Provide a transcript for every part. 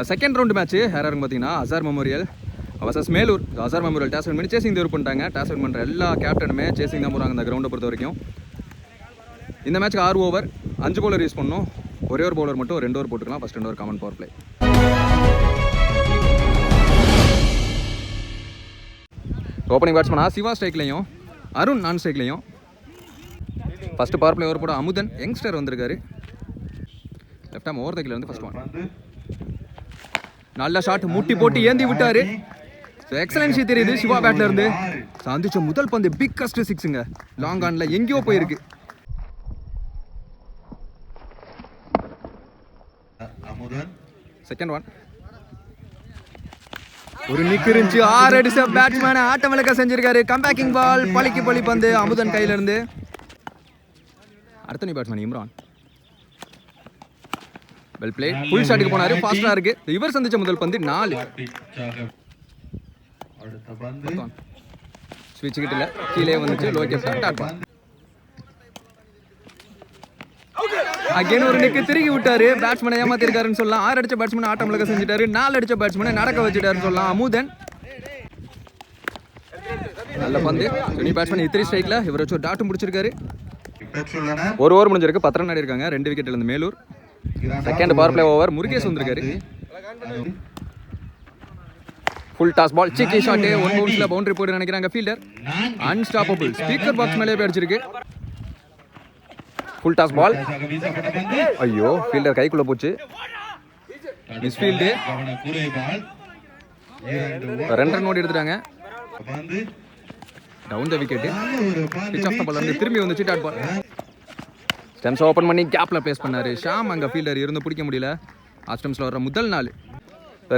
Second round match யாராருங்க பார்த்தீங்கன்னா Azhar memorial versus Melur. Azhar memorial toss win பண்ணி chasing தேர்வு பண்ணிட்டாங்க. டாஸ் வின் பண்ணுற எல்லா கேப்டனுமே சேசிங் தான் போகிறாங்க இந்த கிரவுண்டை பொறுத்த வரைக்கும். இந்த மேட்ச்க்கு 6 ஓவர் 5 பவுலர் யூஸ் பண்ணணும். ஒரே ஒரு பவுலர் மட்டும் 2 ஓவர் போட்டுக்கலாம். First 2 over common power play. Opening பேட்ஸ்மனா சிவா ஸ்ட்ரைக்லையும் அருண் நான் ஸ்ட்ரைக்லையும். ஃபர்ஸ்ட் பவர் பிளே ஓவர் போட அமுதன் யங்ஸ்டர் வந்திருக்காரு. லெஃப்ட் ஆம் ஓவர் தக்கில இருந்து ஃபர்ஸ்ட் ஒன். நல்ல ஷாட் முட்டி போட்டு ஏந்தி விட்டாரு. எக்ஸலன்சி தெரியுது சிவா பேட்ல இருந்து. சந்திச்ச முதல் பந்து பிக்கஸ்ட் சிக்ஸுங்க. லாங் ஆன்ல எங்கேயோ போயிருக்கு. Second one. ஒரு நிக்கு இருந்துச்சு. 6 அடிச்ச பேட்ஸ்மேன் ஆட்டம் விளக்க செஞ்சிருக்காரு. கம்பேக்கிங் பால் பலிக்கு பலி பந்து அமுதன் கையில இருந்து. அடுத்த batsman Imran. Well play. Full ஷாட்டுக்கு போனாரு. ஃபாஸ்டா இருக்கு. இவர் சந்திச்ச முதல் பந்து 4. ஸ்விட்ச் கிட்டல கீழே வந்துச்சு. லோ கேப் டாட் பால். அகைன் ஒரு நிக்கு திருகி விட்டாரு. பேட்ஸ்மேனை ஏமாத்திருக்காருன்னு சொல்லலாம். 6 அடிச்ச பேட்ஸ்மேன் ஆட்டம் விளக்க செஞ்சுட்டாரு. 4 அடிச்ச பேட்ஸ்மேனை நடக்க வச்சுட்டாருன்னு சொல்லலாம். அமுதன் நல்ல பந்து. துணி பேட்ஸ்மேன் இத்திரி ஸ்ட்ரைக்ல இவர் வச்சு ஒரு டாட்டும் முடிச்சிருக்காரு. ஒரு ஓவர் முடிஞ்சிருக்கு. 10 ரன் ஆடி இருக்காங்க. 2 விக்கெட்ல இருந்து Melur. Second power play over Murugesh வந்திருக்காரு. ஃபுல் டாஸ் பால் சிக்கி ஷாட். 1 பவுன்ஸ்ல பவுண்டரி போட்டு நினைக்கிறாங்க ஃபீல்டர். அன்ஸ்டாப்பபிள். ஸ்பீக்கர் பாக்ஸ் மேலே போய் அடிச்சிருக்கு. Full toss ball. ஐயோ ஃபீல்டர் கைக்குள்ள போச்சு. Miss field. 2 ரன் ஓடி எடுத்துட்டாங்க. Down the wicket. Pitch off the ball வந்து திரும்பி வந்துச்சு. Dot ball. ஸ்டெம்ஸ் ஓப்பன் பண்ணி கேப்ல பிளேஸ் பண்ணாரு ஷாம். அங்கே ஃபீல்டர் இருந்து பிடிக்க முடியல. ஆஃப் ஸ்டெம்ஸ்ல வர முதல் 4.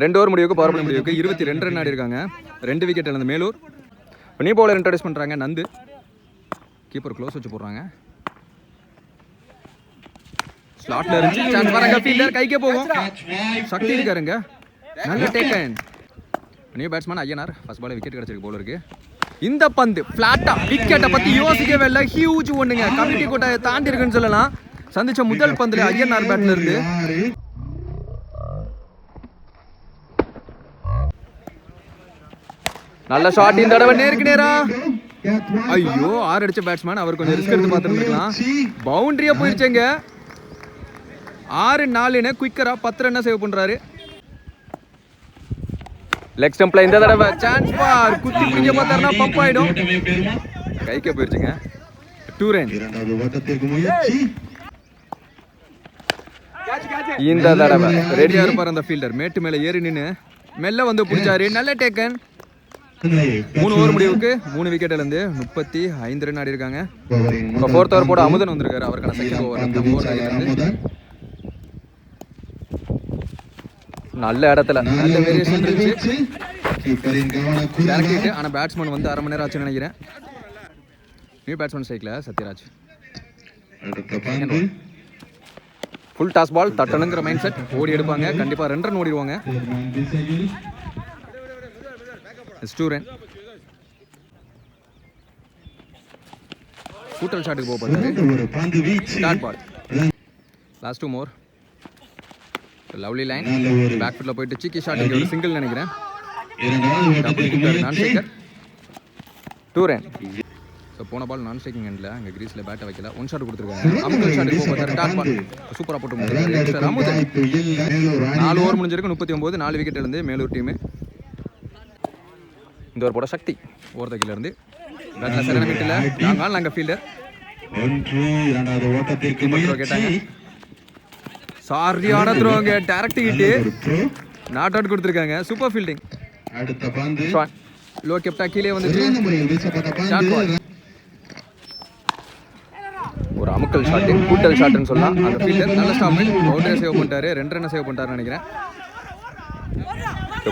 2 ஓவர் முடிவுக்கு பவர் பிளே முடிவுக்கு 22 ரன் ஆடி இருக்காங்க. 2 விக்கெட் இழந்த மேலூர். நியூ பவுலர் இன்ட்ரோடியூஸ் பண்றாங்க நந்து. கீப்பர் க்ளோஸ் வச்சு போடுறாங்க. ஸ்லாட்ல இருந்து சான்ஸ் வராங்க. ஃபீல்டர் கைக்கே போகும். சக்தி இருக்காருங்க. நல்ல taken. New batsman Ayyanar. First ball wicket கிடைச்சிருக்கு பவுலருக்கு. இந்த பந்து பிளாட்டா விக்கெட்டை பத்தி யோசிக்கவே இல்லை. ஹியூஜ் ஒண்ணுங்க. கமிட்டி கோட்டையை தாண்டி இருக்குன்னு சொல்லலாம். சந்திச்ச முதல் பந்துல ஐயனார் பேட்ல இருந்து. நல்ல ஷாட். இந்த தடவை நேருக்கு நேரா. ஐயோ 6 அடிச்ச பேட்ஸ்மேன். அவர் கொஞ்சம் ரிஸ்க் எடுத்து பார்த்துருக்கலாம். பவுண்டரியா போயிருச்சேங்க. 6-4 குயிக்கரா 10 ரன் சேவ் பண்றாரு. லெக் ஸ்டம்ப்ல இந்த தடவை சான்ஸ் பார். குத்தி பிடிக்க பார்த்தாருன்னா பம்ப் ஆயிடும். கைக்கே போயிருச்சுங்க. 2 ரன். இந்த தடவை ரெடியா இருப்பார் அந்த ஃபீல்டர். மேட்டு மேல ஏறி நின்று மெல்ல வந்து பிடிச்சாரு. நல்ல டேக்கன். 3 ஓவர் முடிவுக்கு 3 விக்கெட் இழந்து 35 ரன் ஆடி இருக்காங்க. இப்போ 4th ஓவர் போட அமுதன் வந்திருக்காரு. அவருக்கான செகண்ட் ஓவர். நல்ல இடத்துல நல்ல வேரியேஷன் இருந்துச்சு. ஆனா பேட்ஸ்மேன் வந்து 1/2 மணி நேரம் ஆச்சுன்னு நினைக்கிறேன். நியூ பேட்ஸ்மேன் ஸ்ட்ரைக்ல சத்யராஜ். ஃபுல் டாஸ் பால் தட்டணுங்கிற மைண்ட் செட். ஓடி எடுப்பாங்க. கண்டிப்பா 2 ரன் ஓடிடுவாங்க. 2 ரன். கூட்டல் ஷாட்டுக்கு போக போறாரு. Dot ball. Last 2 more. Lovely line. Back ஃபுட்ல போயிட்டு சிக்கி ஷாட். ஒரு சிங்கிள் நினைக்கிறேன். நான் ஸ்ட்ரைக்கர். 2 ரன். ஸோ போன பால் நான் ஸ்ட்ரைக்கிங் எண்டில் அங்கே கிரீஸில் பேட்டை வைக்கல. 1 ஷாட் கொடுத்துருக்காங்க. அமுதன் ஷாட்டுக்கு போக டாட் பால் சூப்பராக போட்டு முடிச்சிருக்காரு அமுதன். 4 ஓவர் முடிஞ்சிருக்கு. 39. 4 விக்கெட் இருந்து மேலூர் டீமு. இந்த ஒரு போட சக்தி ஓவர் தக்கில இருந்து பேட்டில் சரியான மீட்டில் நாங்கள் நாங்கள் ஃபீல்டர். கேட்டாங்க சாரியான த்ரோங்க. Direct hit. நாட் அவுட் கொடுத்துருக்காங்க. Super fielding. லோ கேப்டா கீழே வந்துச்சு. ஒரு அமுக்கல் ஷாட். கூட்டல் ஷாட்னு சொல்லலாம். அந்த ஃபீல்டர் நல்ல ஸ்டாப். பவுண்டரி சேவ் பண்ணிட்டாரு. 2 ரன் சேவ் பண்ணிட்டாருன்னு நினைக்கிறேன்.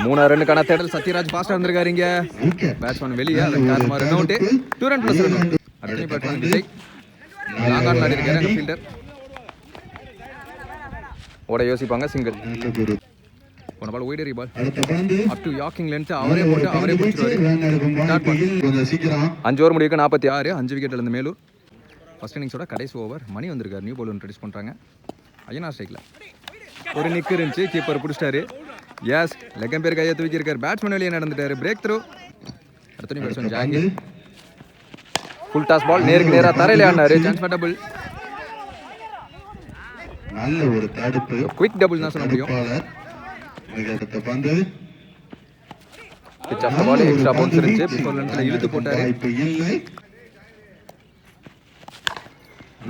3 ரன்னுக்கான தேடல். சத்யராஜ் ஃபாஸ்டா வந்திருக்காரு. இங்க பேட்ஸ்மேன் வெளியே. அதன் காரணமா run out. 2 run plus run. அடுத்த பேட்ஸ்மேன் விஜய் லாங் ஆன் ஆடி இருக்காரு. அந்த ஃபீல்டர் ஓட யோசிப்பாங்க. சிங்கிள். போன பால் ஒய்டரி பால். Up to யாக்கிங் length. அவரே போட்டு அவரே பிடிச்சிருவாரு. 5 ஓவர் முடிவுக்கு 46. 5 விக்கெட் இழந்த மேலூர். ஃபர்ஸ்ட் இன்னிங்ஸோட கடைசி ஓவர். மணி வந்திருக்காரு. நியூ பவுலர் இன்ட்ரோடியூஸ் பண்ணுறாங்க. ஐயனார் ஸ்ட்ரைக்கில். ஒரு நிக்கு இருந்துச்சு, கீப்பர் பிடிச்சிட்டாரு. எஸ், லெக்கம் பேர் கையை தூக்கியிருக்காரு. பேட்ஸ்மேன் வெளியே நடந்துட்டாரு. Break through. அடுத்த batsman Zakir. Full toss ball நேருக்கு நேரா தரையில ஆடினாரு. Chance for double. நல்ல ஒரு தடுப்பு. குயிக் டபுள் தான் சொல்ல முடியும். அடுத்த பந்து pitch of the ball extra bounce இருந்துச்சு. பிஃபோர் லென்த்ல இழுத்து போட்டாரு.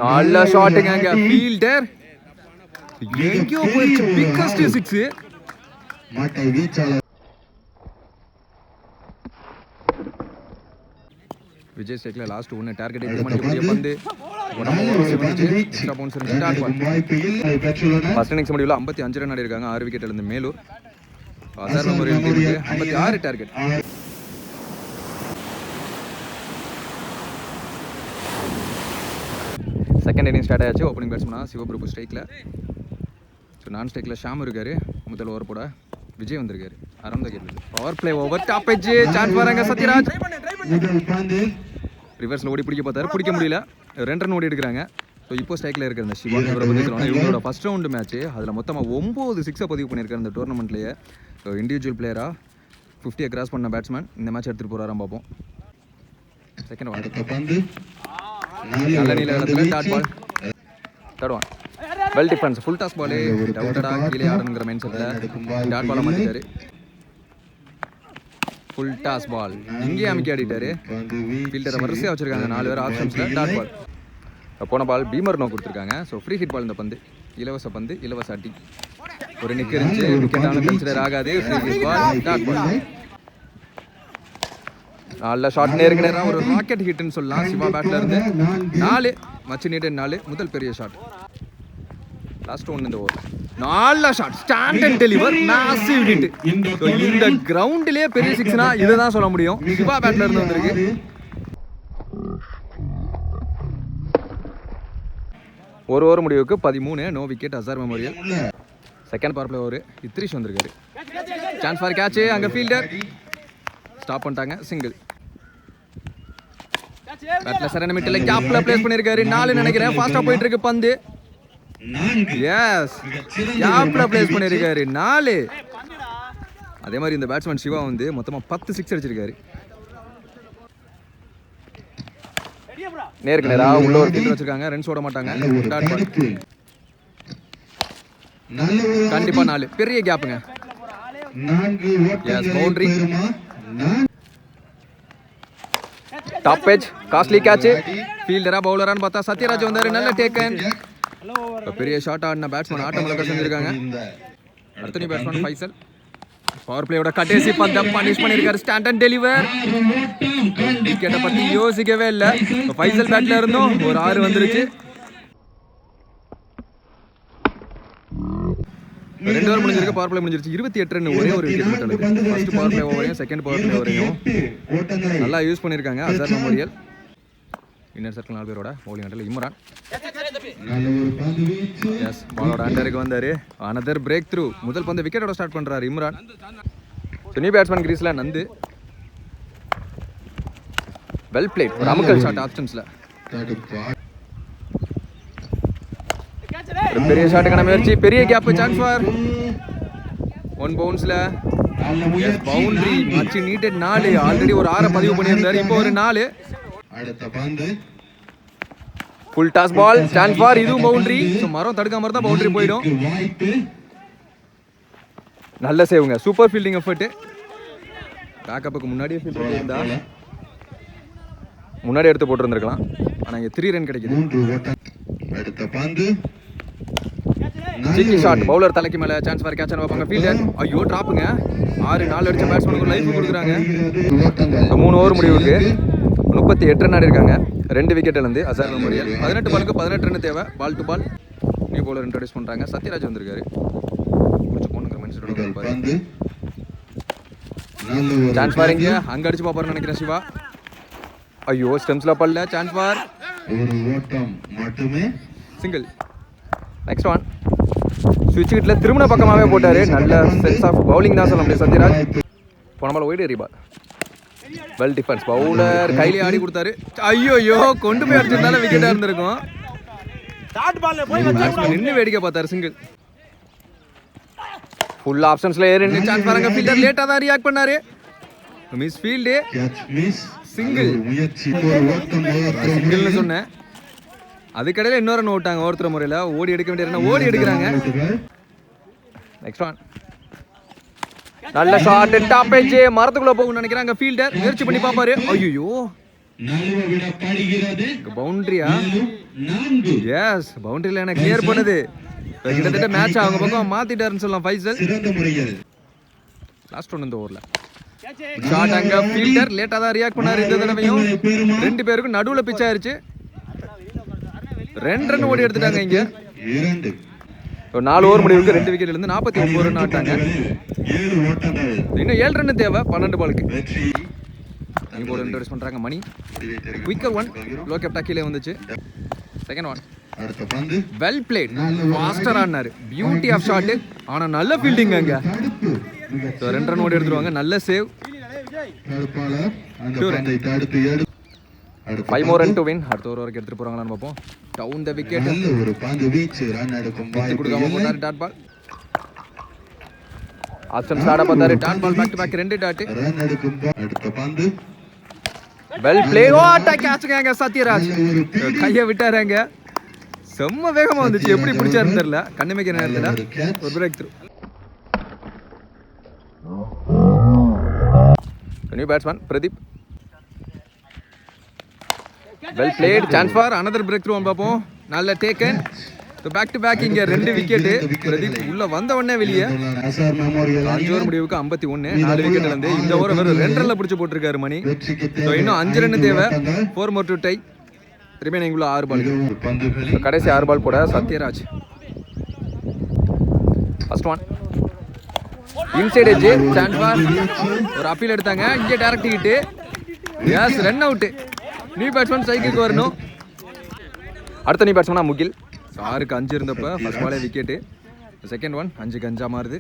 நல்ல ஷாட்டுங்க அங்க. ஃபீல்டர் எங்கேயோ போயிடுச்சு. பிக்கஸ்ட் 6. மாட்டை வீச்சாளர் விஜய் ஸ்டேக்ல லாஸ்ட் ஒன்னு டார்கெட் ஹிட் பண்ணக்கூடிய பந்து. எக்ஸ்ட்ரா பவுன்ஸ் இருந்துச்சு. Dot ball. ஃபர்ஸ்ட் இன்னிங்ஸ் முடிவுல 55 ரன் ஆடி இருக்காங்க. 6 விக்கெட்ல இருந்து மேலூர். அசார் மெமோரியல் டீமுக்கு 56 டார்கெட். செகண்ட் இன்னிங் ஸ்டார்ட் ஆயாச்சு. ஓப்பனிங் பேட்ஸ்மனா சிவபிரபு ஸ்ட்ரைக்ல. ஸோ நான் ஸ்ட்ரைக்ல ஷாம் இருக்காரு. முதல் ஓவர் போட விஜய் வந்திருக்காரு. Around the gate. Power play over. Top edge. Chance வராங்க. சத்யராஜ் ரிவர்ஸ்ல ஓடி பிடிக்க பார்த்தாரு. பிடிக்க முடியல. 2 ரன் ஓடி எடுக்கிறாங்க. ஸோ இப்போ ஸ்ட்ரைக்ல இருக்கிற இந்த சிவா இவரை பற்றி சொல்லணும். இவரோட ஃபர்ஸ்ட் ரவுண்டு மேட்ச் அதில் மொத்தமாக 9 6 பதிவு பண்ணியிருக்காரு இந்த டோர்னமெண்ட்லேயே. ஸோ இண்டிவிஜுவல் பிளேயரா 50 கிராஸ் பண்ண பேட்ஸ்மேன் இந்த மேட்ச் எடுத்துகிட்டு போகிறாராம் பார்ப்போம். செகண்ட் ஒன் நல்ல நீல இடத்துல dot ball. Third one well defence. Full toss ball. டவுட்டடா கீழே ஆடணுங்கிற மைண்ட் செட்டில் டாட் பாலை மாற்றிட்டாரு. ஃபுல் டாஸ் பால் இங்கேயே அமைக்க ஆடிட்டாரு. ஃபீல்டரை வரிசையாக வச்சிருக்காங்க 4 பேர் ஆப்ஷன்ஸில். Dot ball. போன பால் பீமர் நோ கொடுத்துருக்காங்க. ஸோ ஃப்ரீ ஹிட் பால் இந்த பந்து. இலவச பந்து, இலவச அட்டி. ஒரு நிக்கு இருந்துச்சு. விக்கெட்டான கன்சிடர் ஆகாது. Free hit ball. Dot ball. நல்ல ஷாட் நேருக்கு நேரம் ஒரு ராக்கெட் ஹிட்னு சொல்லலாம். சிவா பேட்ல இருந்து 4 மச்சு நீட்டட் 4 முதல் பெரிய ஷாட். லாஸ்ட் ஒன் இந்த ஓவர். நல்ல shot. Stand and deliver. Massive hit. இந்த கிரவுண்ட்லயே பெரிய 6னா இதுதான் சொல்ல முடியும். சிவா பேட்ல இருந்து வந்திருக்கு. ஒரு ஓவர் முடிவுக்கு 13. No wicket. Azhar memorial. Second power play over. Idris வந்திருக்காரு. Chance for catch. அங்க ஃபீல்டர் ஸ்டாப் பண்ணிட்டாங்க. சிங்கிள். பேட்ல சரண மிட்டல கேப்ல பிளேஸ் பண்ணிருக்காரு. 4 நினைக்கிறேன். ஃபாஸ்டா போயிட்டு இருக்கு பந்து. எஸ், கேப்ல பிளேஸ் பண்ணிருக்காரு. 4. அதே மாதிரி இந்த பேட்ஸ்மேன் சிவா வந்து மொத்தமா 10 6 அடிச்சிருக்காரு. நேருக்கு நேரா உள்ள ஒரு ஃபீல்டர் வச்சிருக்காங்க. ரன்ஸ் ஓட மாட்டாங்க. Dot ball. கண்டிப்பா 4 பெரிய கேப்புங்க. Yes, boundary. Top edge. Costly catch. ஃபீல்டரா பவுலரான்னு பார்த்தா சத்யராஜ் வந்தாரு. நல்ல டேக்கன். பெரிய ஷாட் ஆடின பேட்ஸ்மேன் ஆட்டம் இழக்க செஞ்சிருக்காங்க. அடுத்த பேட்ஸ்மேன் ஃபைசல். பவர் பிளேயோட கடைசி பந்த பனிஷ் பண்ணிருக்காரு. Stand and deliver. விக்கெட்டை பத்தி யோசிக்கவே இல்லை. ஃபைசல் பேட்ல இருந்தும் ஒரு 6 வந்துருச்சு. 2 ஓவர் முடிஞ்சிருக்கு. பவர் பிளே முடிஞ்சிருச்சு. 28 ரன். ஒரே ஒரு விக்கெட் மட்டும் இருக்கு. ஃபர்ஸ்ட் பவர் பிளே ஓவரையும் செகண்ட் பவர் பிளே ஓவரையும் நல்லா யூஸ் பண்ணிருக்காங்க. அசார் மெமோரியல். இன்னர் சர்க்கிள் 4 பேரோட பவுலிங் அண்டர்ல இம்ரான். எஸ், பாலோட அண்டருக்கு வந்தாரு. Another break through. முதல் பந்து விக்கெட்டோட ஸ்டார்ட் பண்றாரு இம்ரான். நியூ பேட்ஸ்மேன் கிரீஸ்ல நந்து. Well played. ஒரு அமுக்கல் ஷாட் ஆப்ஷன்ஸ்ல. பெரிய ஷாட்டுக்கான முயற்சி. பெரிய கேப். சான்ஸ் ஃபார் 1 பவுன்ஸ்ல. பவுண்டரி. Much needed 4. ஆல்ரெடி ஒரு 6 பதிவு பண்ணியிருந்தாரு. இப்போ ஒரு 4. அடுத்த பந்து full toss ball. Chance for. இதுவும் பவுண்டரி. ஸோ மரம் தடுக்காம இருந்தா பவுண்டரி போயிடும். நல்ல சேவுங்க. Super fielding effort. பேக்கப்புக்கு முன்னாடியே ஃபீல்ட் பண்ணியிருந்தா முன்னாடி எடுத்து போட்டுருந்துருக்கலாம். ஆனால் இங்கே 3 ரன் கிடைக்குது. அடுத்த பந்து ஜிக்கி ஷாட். பவுலர் தலைக்கு மேலே. சான்ஸ் ஃபார் கேட்ச் வைப்பாங்க. ஃபீல்டர் ஐயோ ட்ராப்புங்க. 6 அடிச்ச பேட்ஸ்மேனுக்கு லைஃப் கொடுக்குறாங்க. 3 ஓவர் முடிவுக்கு 38 ரன் ஆடி இருக்காங்க. 2 விக்கெட் இழந்து அசார் மெமோரியல். 18 பாலுக்கு 18 ரன் தேவை. Ball to ball. New bowler introduce பண்ணுறாங்க. சத்யராஜ் வந்திருக்காரு. சான்ஸ் ஃபார் இங்கே அங்கே அடிச்சு பார்ப்பாருன்னு நினைக்கிறேன் சிவா. ஐயோ ஸ்டெம்ஸ்ல பல்ல. சான்ஸ் ஃபார் ஒரு ஓட்டம் மட்டுமே. சிங்கிள். Next one. ஸ்விட்ச் கிட்ல திருமண பக்கமாகவே போட்டாரு. நல்ல சென்ஸ் ஆஃப் பவுலிங் தான் சொல்ல முடியும் சத்யராஜ். போன பால் ஒயிட் எறிபால். Well defence. பவுலர் கையிலே ஆடி கொடுத்தாரு. ஐயோ கொண்டு போய் அடிச்சிருந்தாலும் விக்கெட்டா இருந்திருக்கும். நின்று வேடிக்கை பார்த்தாரு. சிங்கிள். ஃபுல் ஆப்ஷன்ஸ்ல ரெண்டு சான்ஸ் பாருங்க. ஃபீல்டர் லேட்டா தான் ரியாக்ட் பண்ணாரு. Miss field catch miss. Single. முயற்சி ஒரு ஓட்டம் சிங்கிள்னு சொன்னேன். அதுக்கடையில் இன்னொரு ரன் விட்டாங்க ஒருத்தர் முறையில். ஓடி எடுக்க வேண்டிய ஓடி எடுக்கிறாங்க. நெக்ஸ்ட் ஒன் நல்ல ஷாட். டாப் எட்ஜ் மரத்துக்குள்ள போகும்னு நினைக்கிறாங்க. ஃபீல்டர் முயற்சி பண்ணி பாப்பாரு. ஐயோ பவுண்டரியா? எஸ் பவுண்டரியில எனக்கு கிளியர் பண்ணுது. கிட்டத்தட்ட மேட்ச் அவங்க பக்கம் மாத்திட்டாருன்னு சொல்லலாம் ஃபைசல். லாஸ்ட் ஒன் இந்த ஓவர்ல ஷாட். அங்க ஃபீல்டர் லேட்டா தான் ரியாக்ட் பண்ணாரு. இந்த தடவையும் ரெண்டு பேருக்கும் நடுவுல பிச் ஆயிருச்சு. 2 ரன் ஓடி எடுத்துட்டாங்க. இங்க 4 ஓவர் முடிவுக்கு 2 விக்கெட்ல இருந்து 49 ரன் ஆட்டாங்க. இன்னும் 7 ரன் தேவை 12 பாலுக்கு. இங்க போர்டு இன்ட்ரோடியூஸ் பண்றாங்க மணி. குயிக்கர் ஒன் லோ கேப்டா கீழே வந்துச்சு. செகண்ட் ஒன் அடுத்த பந்து வெல் பிளேட். ஃபாஸ்டர் ஆனாரு. Beauty of shot. ஆனா நல்ல ஃபீல்டிங் அங்க. 2 ரன் ஓடி எடுத்துருவாங்க. நல்ல save. 5 more run to win. அடுத்த ஓவர் வரைக்கும் எடுத்துட்டு போறாங்களான்னு பார்ப்போம். Down the wicket. நல்ல ஒரு பந்து வீச்சு ரன் எடுக்கும் பால் கொடுக்காம போனாரு. Dot ball. ஆப்ஷன் ஸ்டார்ட் பண்ணாரு. Dot ball back to back 2 dot. Run எடுக்கும் அடுத்த பந்து வெல் பிளே. ஓ அட்டாக் கேட்ச்ங்க சத்யராஜ். கையை விட்டாருங்க. செம்ம வேகமா வந்துச்சு. எப்படி பிடிச்சாருன்னு தெரியல. கண்ணுமைக்க நேரத்துல ஒரு break through. New batsman Pradeep. Well plate. Chance for another break through பார்ப்போம். நல்ல டேக்கன். பேக் டு பேக் இங்க 2 விக்கெட். பிரதீப் உள்ள வந்த உடனே வெளியே. 5 ஓவர் முடிவுக்கு 51. 4 விக்கெட்ல இருந்து இந்த ஓவர் வெறும் 2 ரன்ல பிடிச்சு போட்டிருக்காரு மணி. இன்னும் 5 ரன் தேவை. 4 more to tie. ரிமைனிங் உள்ள 6 பால். கடைசி 6 பால் போட Sathyaraj. First one inside edge. Chance for ஒரு அப்பீல் எடுத்தாங்க. இங்கே direct hit. Yes run out. New batsman சைக்கிளுக்கு வரணும். அடுத்த நியூ பேட்ஸ்மேனா முகில். 6க்கு 5 இருந்தப்ப ஃபர்ஸ்ட் பாலே விக்கெட்டு. செகண்ட் ஒன் 5க்கு 5 மாறுது.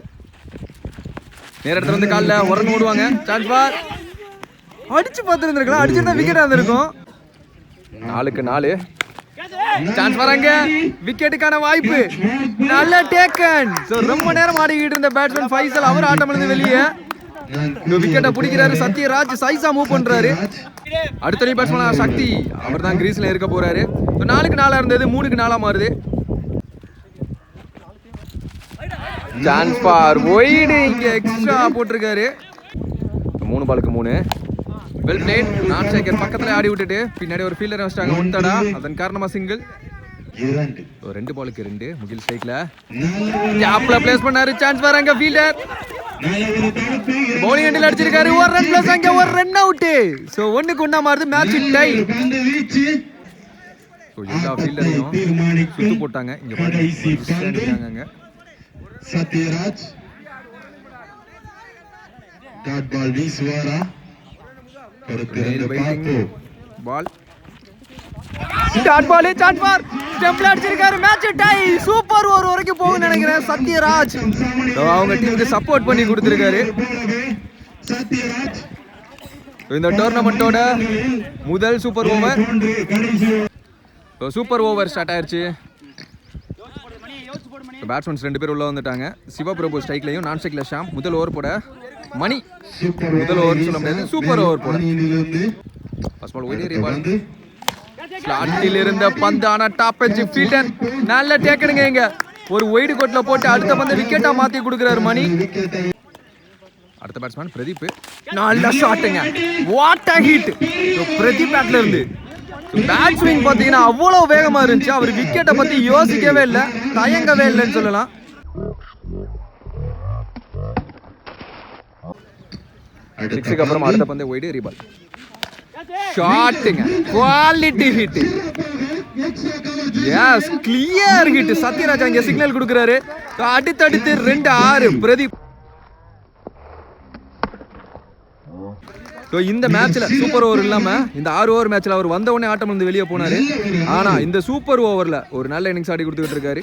நேர இடத்துல வந்து காலில் ஒரு ரன் ஓடுவாங்க. சான்ஸ் ஃபார் அடிச்சு பார்த்துருந்துருக்கலாம். அடிச்சிருந்தா விக்கெட் வந்திருக்கும். 4க்கு 4. சான்ஸ் வராங்க. விக்கெட்டுக்கான வாய்ப்பு. நல்ல டேக்கன். சோ ரொம்ப நேரம் ஆடிக்கிட்டு இருந்த பேட்ஸ்மேன் ஃபைசல் அவர் ஆட்டம் இருந்து வெளியே. இந்த விக்கெட்டை பிடிக்கிறாரு சத்யராஜ். சைஸா மூவ் பண்றாரு. அடுத்த நியூ பேட்ஸ்மேன் சக்தி. அவர் தான் கிரீஸ்ல இருக்க போறாரு. 4க்கு 4 இருந்தது 3க்கு 4 மாறுது. Chance for wide. இங்க எக்ஸ்ட்ரா போட்டிருக்காரு. 3 பாலுக்கு 3. Well plate. நான் சேகர் பக்கத்துல ஆடி விட்டுட்டு பின்னாடி ஒரு ஃபீல்டர் வச்சிட்டாங்க. ஒன்டடா அதன் காரணமா சிங்கிள். 2 பாலுக்கு 2. முகில் ஸ்ட்ரைக்ல கேப்ல பிளேஸ் பண்ணாரு. சான்ஸ் வராங்க. ஃபீல்டர் பவுலிங் எண்டில் அடிச்சிருக்காரு. ஒரு ரன் பிளஸ் அங்க ஒரு ரன் அவுட். சோ 1க்கு 1 மாறுது. Match tie. சோ எல்லா ஃபீல்டரையும் சுத்து போட்டாங்க. இங்க பாருங்க சத்யராஜ். டாட் பால் வீசுவாரா? Ball dot ball. Chance for ஸ்டெம்ப்ல அடிச்சிருக்காரு. Match tie. சூப்பர் ஓவர் வரைக்கும் போகும்னு நினைக்கிறேன் சத்யராஜ். அவங்க டீமுக்கு சப்போர்ட் பண்ணி கொடுத்திருக்காரு. இந்த டோர்னமெண்டோட முதல் super over. Super over start ஆயிருச்சு. பேட்ஸ்மேன்ஸ் 2 பேர் உள்ள வந்துட்டாங்க. சிவபிரபு ஸ்ட்ரைக்லையும் நான் ஸ்ட்ரைக்ல ஷாம். முதல் ஓவர் போட மணி. முதல் ஓவர் சொல்ல முடியாது. சூப்பர் ஓவர் போட ஃபர்ஸ்ட் பால் ஒயிட் பால். ஸ்லாட்டில் இருந்த பந்து ஆனா டாப் எட்ஜ் ஃபீல்டர் நல்ல டேக்கனுங்க. இங்க ஒரு ஒயிட் கோட்ல போட்டு அடுத்த பந்து விக்கெட்டா மாத்தி கொடுக்கிறாரு மணி. அடுத்த பேட்ஸ்மேன் பிரதீப். நல்ல ஷாட்டுங்க. What a hit. பிரதீப் பேட்ல இருந்து பேட் ஸ்விங் பாத்தீங்கன்னா அவ்வளவு வேகமா இருந்துச்சு. அவர் விக்கெட்டை பத்தி யோசிக்கவே இல்லை, தயங்கவே இல்லைன்னு சொல்லலாம். சிக்ஸுக்கு அப்புறம் அடுத்த பந்து ஒயிட் ரீபால். ஷாட்டுங்க. Quality hit. Yes clear hit. Sathyaraj அங்க சிக்னல் கொடுக்கறாரு. அடுத்தடுத்து 2-6 பிரதீப். இந்த மேட்ச்ல சூப்பர் ஓவர் இல்லாம இந்த 6 ஓவர் மேட்ச்ல அவர் வந்த உடனே ஆட்டம் வந்து வெளியே போனாரு. ஆனா இந்த சூப்பர் ஓவர்ல ஒரு நல்ல இன்னிங்ஸ் ஆடி கொடுத்துட்டு இருக்காரு.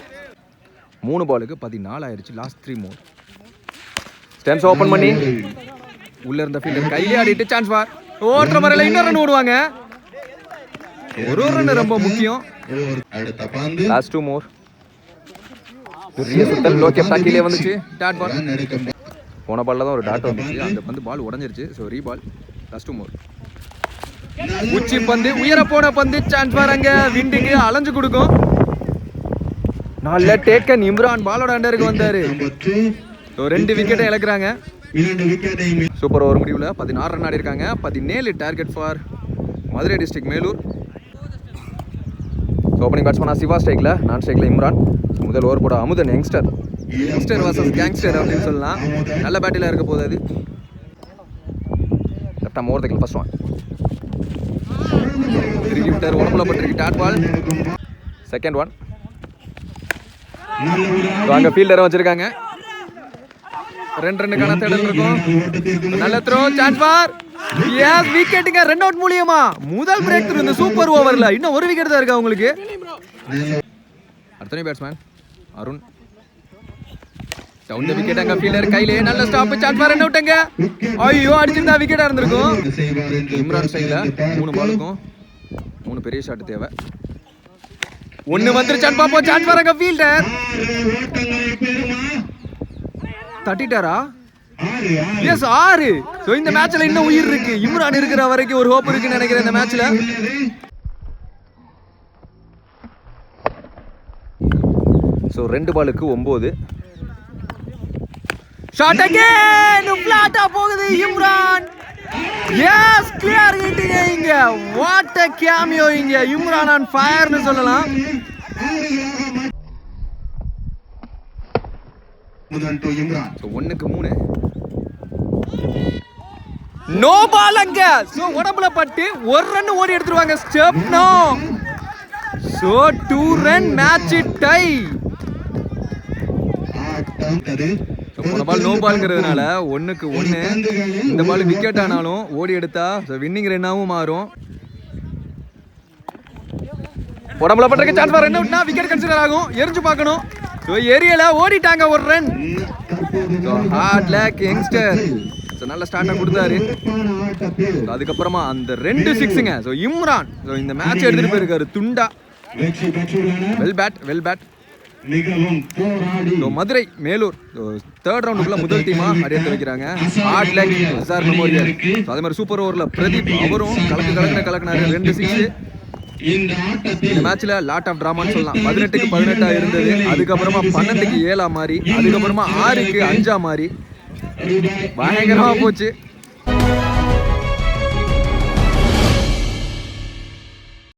3 பாலுக்கு 14 ஆயிருச்சு. லாஸ்ட் 3 மோர். ஸ்டெம்ஸ் ஓபன் பண்ணி உள்ள இருந்த ஃபீல்டர் கையிலே ஆடிட்டு சான்ஸ் ஃபார் ஓட்ற மரல இன்னொரு ரன் ஓடுவாங்க. ஒரு ரன் ரொம்ப முக்கியம். லாஸ்ட் 2 மோர். பெரிய சுத்தல் லோக்கே டாக்கிலே வந்துச்சு டாட் பால். ரன் எடுக்கும் போன பால்ல தான் ஒரு டாட் வந்துச்சு, அந்த பந்து பால் உடஞ்சிருச்சு. ஸோ ரீபால் +2 மோர். உச்சி பந்து உயர போன பந்து சான்ஸ் வராங்க விண்டுக்கு அலைஞ்சு கொடுக்கும். நல்ல டேக்கன் இம்ரான் பாலோட அண்டருக்கு வந்தாரு. ஸோ 2 விக்கெட்டை இழக்கிறாங்க. 2 விக்கெட்டை சூப்பர் ஓவர் முடிவில் 16 ரன் ஆடி இருக்காங்க. 17 target for Madurai district Melur. Opening பேட்ஸ்மேனா சிவா ஸ்ட்ரைக்கில், நான் ஸ்ட்ரைக்கில் இம்ரான். முதல் ஓவர் போட அமுதன் யங்ஸ்டர் வர்சஸ் கேங்ஸ்டர் அப்படின்னு சொல்லலாம். நல்ல பேட்டில் இருக்க போகுது அது. லெஃப்ட் ஆம் ஓவர் தைக்கல ஃபர்ஸ்ட் ஒன். திருக்கி விட்டார், உடம்புல பட்டிருக்கு டாட் பால். Second one. அங்கே ஃபீல்டரை வச்சிருக்காங்க. 2 ரன்னுக்கான தேடல் இருக்கும். நல்ல த்ரோ சான்ஸ் ஃபார் எஸ் விக்கெட்டுங்க. 2 அவுட் மூலியமா முதல் பிரேக் த்ரூ இந்த சூப்பர் ஓவர்ல. இன்னும் ஒரு விக்கெட் தான் இருக்கு அவங்களுக்கு. அடுத்த batsman Arun. Down the wicket. அங்க ஃபீல்டர் கையிலே நல்ல ஸ்டாப் சான்ஸ் ஃபார் ரன் அவுட்ங்க. ஐயோ அடிச்சிருந்தா விக்கெட்டா இருந்திருக்கும். இம்ரான் சைடுல 3 பாலுக்கும் 3 பெரிய ஷாட் தேவை. ஒன்னு வந்துருச்சான் பாப்போம். சான்ஸ் ஃபார் அங்க ஃபீல்டர் தட்டிட்டாரா? எஸ் 6. சோ இந்த மேட்ச்ல இன்னும் உயிர் இருக்கு. இம்ரான் இருக்கிற வரைக்கும் ஒரு ஹோப் இருக்குன்னு நினைக்கிறேன் இந்த மேட்ச்ல. சோ 2 பாலுக்கு 9. ஷாட் அகைன் ஃபிளாட்டா போகுது இம்ரான். எஸ் கிளியர் ஹிட்டிங் இங்க. வாட் a cameo இங்க. இம்ரான் ஆன் ஃபயர்னு சொல்லலாம். சோ 1க்கு 3. நோ பால் அங்க. சோ உடம்புல பட்டு ஒரு ரன் ஓடி எடுத்துருவாங்க step no. So 2 run match tie. போன பால் நோ பால்ங்கிறதுனால 1க்கு 1. இந்த பால் விக்கெட் ஆனாலும் ஓடி எடுத்தா வின்னிங் ரன்னாவும் மாறும். உடம்புல பட்டிருக்க சான்ஸ் ஃபார் ரன் அவுட்னா விக்கெட் கன்சிடர் ஆகும். எரிஞ்சு பார்க்கணும். ஸோ ஏரியால ஓடிட்டாங்க ஒரு run. So hard luck youngster. So நல்ல ஸ்டார்ட்டாக கொடுத்தாரு. அதுக்கப்புறமா அந்த 2 சிக்ஸுங்க. ஸோ இம்ரான் ஸோ இந்த மேட்ச் எடுத்துட்டு போயிருக்காரு துண்டா. Well bat. Madurai Melur 3rd ரவுண்டுக்குள்ள முதல் டீமா அடியெடுத்து வைக்கிறாங்க. Hard luck Azhar memorial. அதே மாதிரி சூப்பர் ஓவர்ல பிரதீப் அவரும் கலக்கினாரு 2 சிக்ஸ். இந்த மேட்ச்ல லாட் ஆஃப் டிராமான்னு சொல்லலாம். 18க்கு 18 இருந்தது. அதுக்கப்புறமா 12க்கு 7 மாறி, அதுக்கப்புறமா 6க்கு 5 மாறி பயங்கரமா போச்சு.